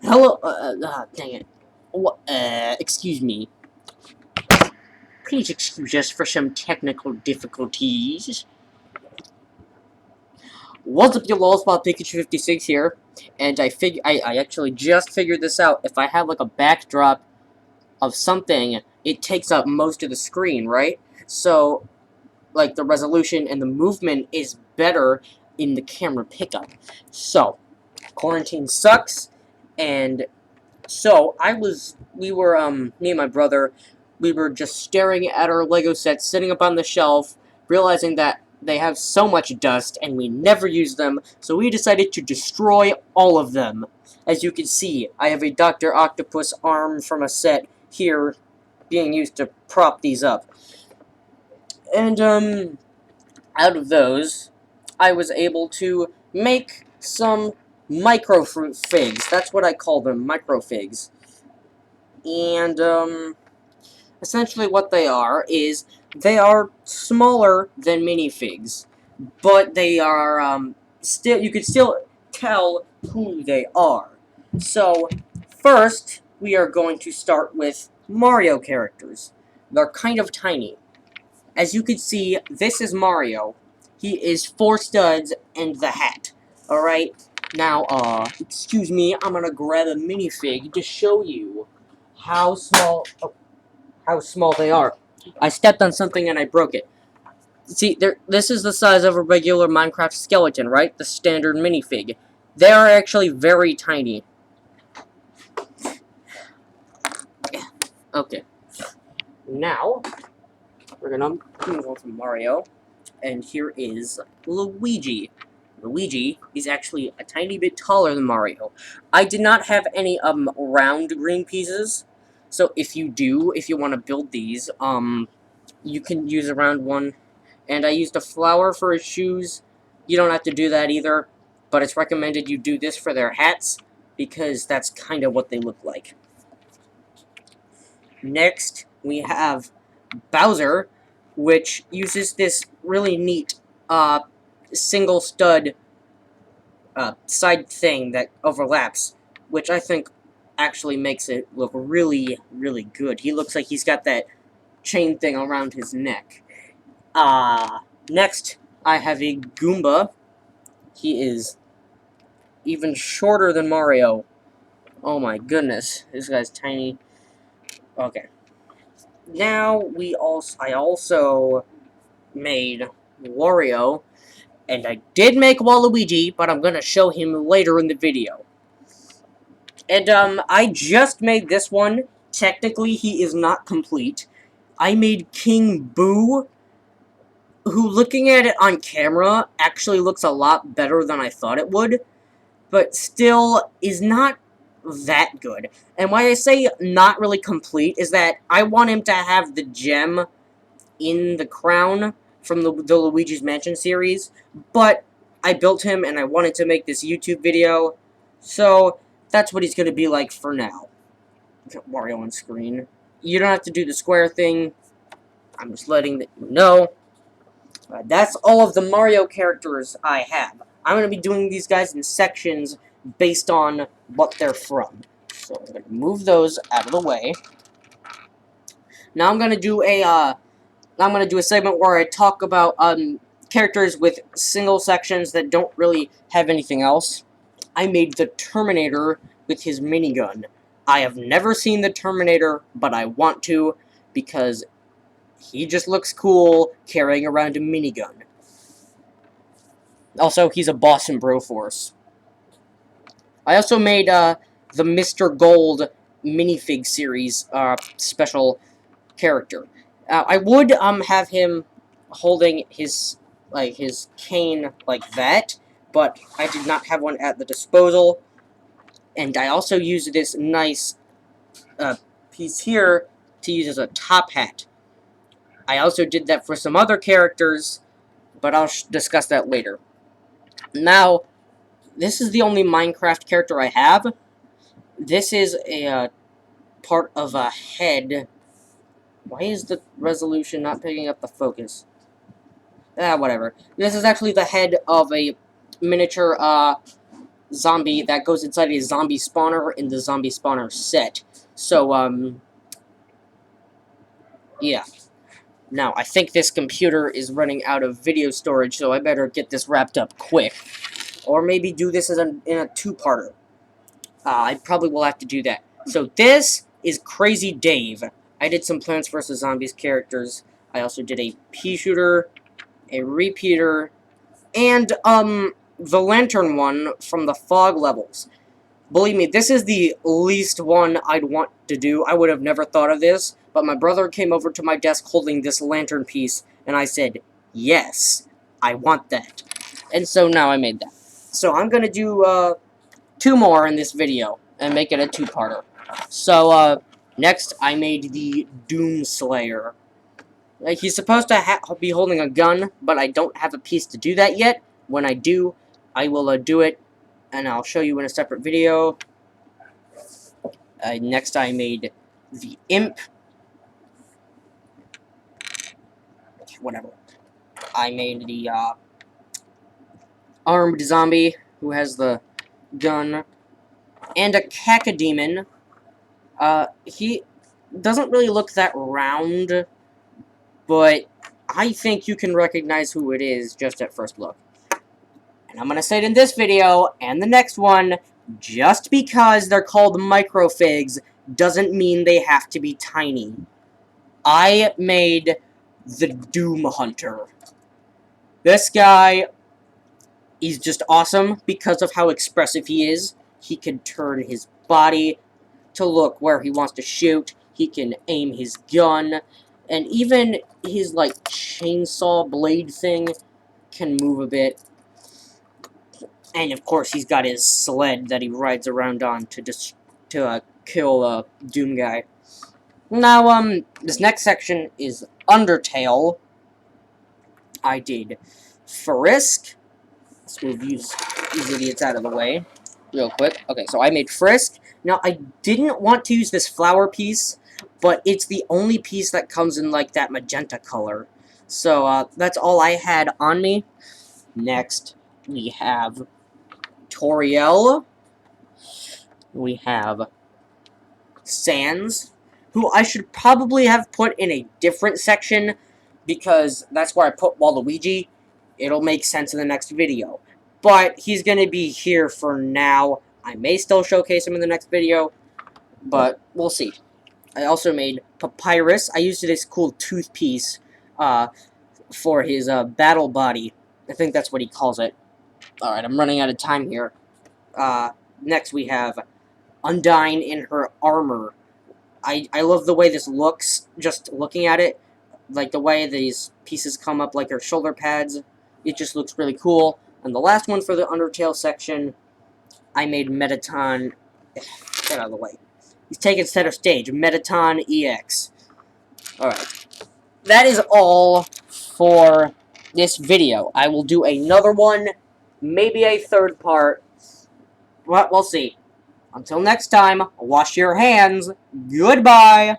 Hello, dang it. Excuse me. Please excuse us for some technical difficulties. What's up, you lolspot Pikachu56 here, and I actually just figured this out. If I have, like, a backdrop of something, it takes up most of the screen, right? So, like, the resolution and the movement is better in the camera pickup. So, quarantine sucks, and so, me and my brother, we were just staring at our Lego sets sitting up on the shelf, realizing that they have so much dust and we never use them, so we decided to destroy all of them. As you can see, I have a Dr. Octopus arm from a set here being used to prop these up. And, out of those, I was able to make some microfigs. That's what I call them, microfigs. And, essentially what they are is they are smaller than minifigs, but they are, still, you can still tell who they are. So, first, we are going to start with Mario characters. They're kind of tiny. As you can see, this is Mario. He is 4 studs and the hat. Alright? Now, excuse me, I'm gonna grab a minifig to show you how small they are. I stepped on something and I broke it. See, this is the size of a regular Minecraft skeleton, right? The standard minifig. They are actually very tiny. Okay. Now, we're gonna move on from Mario, and here is Luigi. Luigi is actually a tiny bit taller than Mario. I did not have any, round green pieces, so if you want to build these, you can use a round one. And I used a flower for his shoes. You don't have to do that either, but it's recommended you do this for their hats, because that's kind of what they look like. Next, we have Bowser, which uses this really neat, single stud, side thing that overlaps, which I think actually makes it look really, really good. He looks like he's got that chain thing around his neck. Next, I have a Goomba. He is even shorter than Mario. Oh my goodness, this guy's tiny. Okay. Now, I also made Wario, and I did make Waluigi, but I'm gonna show him later in the video. And, I just made this one. Technically, he is not complete. I made King Boo, who, looking at it on camera, actually looks a lot better than I thought it would, but still is not that good. And why I say not really complete is that I want him to have the gem in the crown from the Luigi's Mansion series, but I built him and I wanted to make this YouTube video, so that's what he's going to be like for now. Got Mario on screen. You don't have to do the square thing. I'm just letting you know. That's all of the Mario characters I have. I'm going to be doing these guys in sections based on what they're from. So I'm going to move those out of the way. Now I'm going to do a segment where I talk about characters with single sections that don't really have anything else. I made the Terminator with his minigun. I have never seen the Terminator, but I want to, because he just looks cool carrying around a minigun. Also, he's a boss in Broforce. I also made the Mr. Gold minifig series special character. I would have him holding his cane like that, but I did not have one at the disposal. And I also used this nice piece here to use as a top hat. I also did that for some other characters, but I'll discuss that later. Now, this is the only Minecraft character I have. This is a part of a head. Why is the resolution not picking up the focus? Whatever. This is actually the head of a miniature zombie that goes inside a zombie spawner in the zombie spawner set. So, yeah. Now, I think this computer is running out of video storage, so I better get this wrapped up quick. Or maybe do this in a two-parter. I probably will have to do that. So this is Crazy Dave. I did some Plants vs. Zombies characters. I also did a pea shooter, a repeater, and, the lantern one from the fog levels. Believe me, this is the least one I'd want to do. I would have never thought of this, but my brother came over to my desk holding this lantern piece, and I said, yes, I want that. And so now I made that. So I'm gonna do, 2 more in this video, and make it a 2-parter. So, next I made the Doomslayer. Like, he's supposed to be holding a gun, but I don't have a piece to do that yet. When I do, I will do it, and I'll show you in a separate video. Next I made the Imp. Whatever. I made the, armed zombie, who has the gun, and a cacodemon. He doesn't really look that round, but I think you can recognize who it is just at first look. And I'm gonna say it in this video, and the next one, just because they're called microfigs doesn't mean they have to be tiny. I made the Doom Hunter. This guy is just awesome because of how expressive he is. He can turn his body to look where he wants to shoot. He can aim his gun. And even his, like, chainsaw blade thing can move a bit. And, of course, he's got his sled that he rides around on to kill Doom guy. Now, this next section is Undertale. I did Frisk. Let's move these idiots out of the way real quick. Okay, so I made Frisk. Now, I didn't want to use this flower piece, but it's the only piece that comes in, like, that magenta color. So, that's all I had on me. Next, we have Toriel. We have Sans, who I should probably have put in a different section, because that's where I put Waluigi. It'll make sense in the next video. But he's going to be here for now. I may still showcase him in the next video, but we'll see. I also made Papyrus. I used this cool tooth piece for his battle body. I think that's what he calls it. Alright, I'm running out of time here. Next we have Undyne in her armor. I love the way this looks, just looking at it. Like the way these pieces come up like her shoulder pads. It just looks really cool. And the last one for the Undertale section, I made Metaton. Get out of the way. He's taking center stage. Metaton EX. Alright. That is all for this video. I will do another one. Maybe a third part. But we'll see. Until next time, wash your hands. Goodbye.